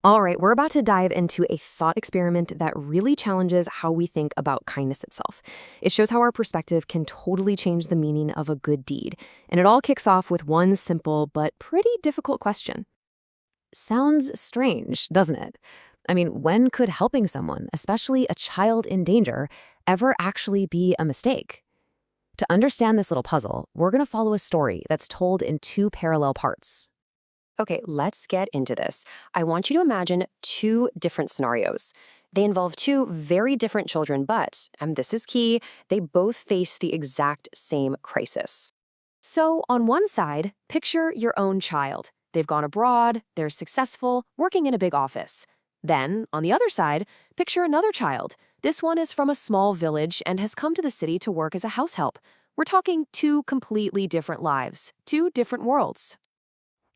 All right, we're about to dive into a thought experiment that really challenges how we think about kindness itself. It shows how our perspective can totally change the meaning of a good deed. And it all kicks off with one simple but pretty difficult question. Sounds strange, doesn't it? I mean, when could helping someone, especially a child in danger, ever actually be a mistake? To understand this little puzzle, we're going to follow a story that's told in two parallel parts. Okay, let's get into this. I want you to imagine two different scenarios. They involve two very different children, but, and this is key, they both face the exact same crisis. So, on one side, picture your own child. They've gone abroad, they're successful, working in a big office. Then, on the other side, picture another child. This one is from a small village and has come to the city to work as a house help. We're talking two completely different lives, two different worlds.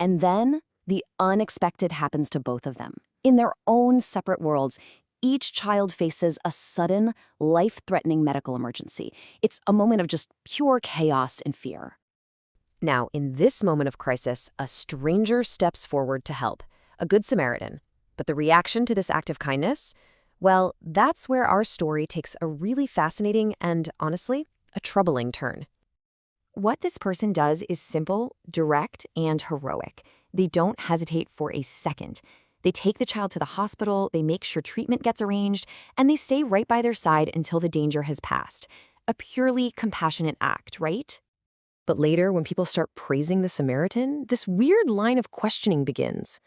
And then, the unexpected happens to both of them. In their own separate worlds, each child faces a sudden, life-threatening medical emergency. It's a moment of just pure chaos and fear. Now, in this moment of crisis, a stranger steps forward to help, a good Samaritan. But the reaction to this act of kindness? Well, that's where our story takes a really fascinating and, honestly, a troubling turn. What this person does is simple, direct, and heroic. They don't hesitate for a second. They take the child to the hospital, they make sure treatment gets arranged, and they stay right by their side until the danger has passed. A purely compassionate act, right? But later, when people start praising the Samaritan, this weird line of questioning begins.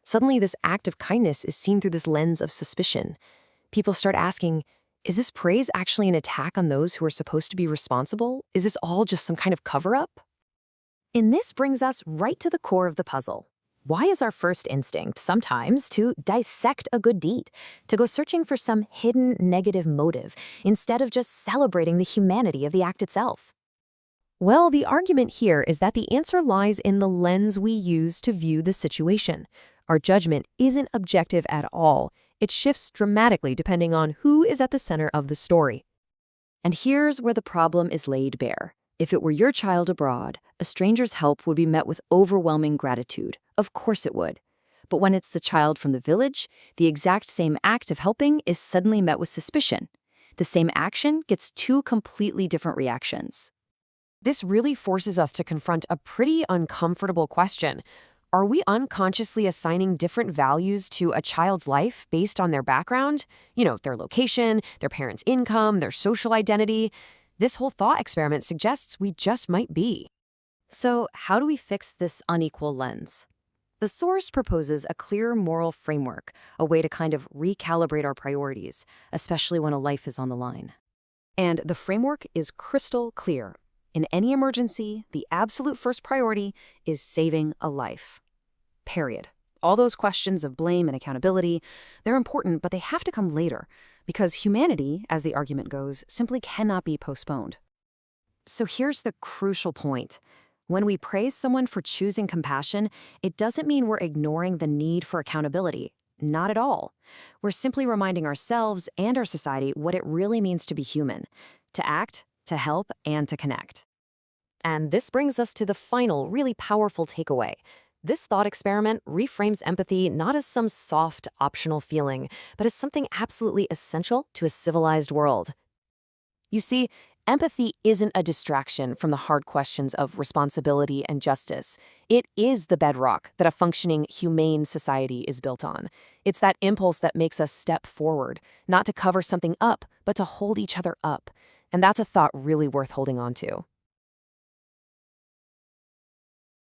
Suddenly, this act of kindness is seen through this lens of suspicion. People start asking, is this praise actually an attack on those who are supposed to be responsible? Is this all just some kind of cover-up? And this brings us right to the core of the puzzle. Why is our first instinct sometimes to dissect a good deed, to go searching for some hidden negative motive, instead of just celebrating the humanity of the act itself? Well, the argument here is that the answer lies in the lens we use to view the situation. Our judgment isn't objective at all. It shifts dramatically depending on who is at the center of the story. And here's where the problem is laid bare. If it were your child abroad, a stranger's help would be met with overwhelming gratitude. Of course it would. But when it's the child from the village, the exact same act of helping is suddenly met with suspicion. The same action gets two completely different reactions. This really forces us to confront a pretty uncomfortable question. Are we unconsciously assigning different values to a child's life based on their background? Their location, their parents' income, their social identity. This whole thought experiment suggests we just might be. So, how do we fix this unequal lens? The source proposes a clear moral framework, a way to kind of recalibrate our priorities, especially when a life is on the line. And the framework is crystal clear. In any emergency, the absolute first priority is saving a life. Period. All those questions of blame and accountability, they're important, but they have to come later, because humanity, as the argument goes, simply cannot be postponed. So here's the crucial point. When we praise someone for choosing compassion, it doesn't mean we're ignoring the need for accountability. Not at all. We're simply reminding ourselves and our society what it really means to be human, to act, to help, and to connect. And this brings us to the final, really powerful takeaway. This thought experiment reframes empathy not as some soft, optional feeling, but as something absolutely essential to a civilized world. You see, empathy isn't a distraction from the hard questions of responsibility and justice. It is the bedrock that a functioning, humane society is built on. It's that impulse that makes us step forward, not to cover something up, but to hold each other up. And that's a thought really worth holding on to.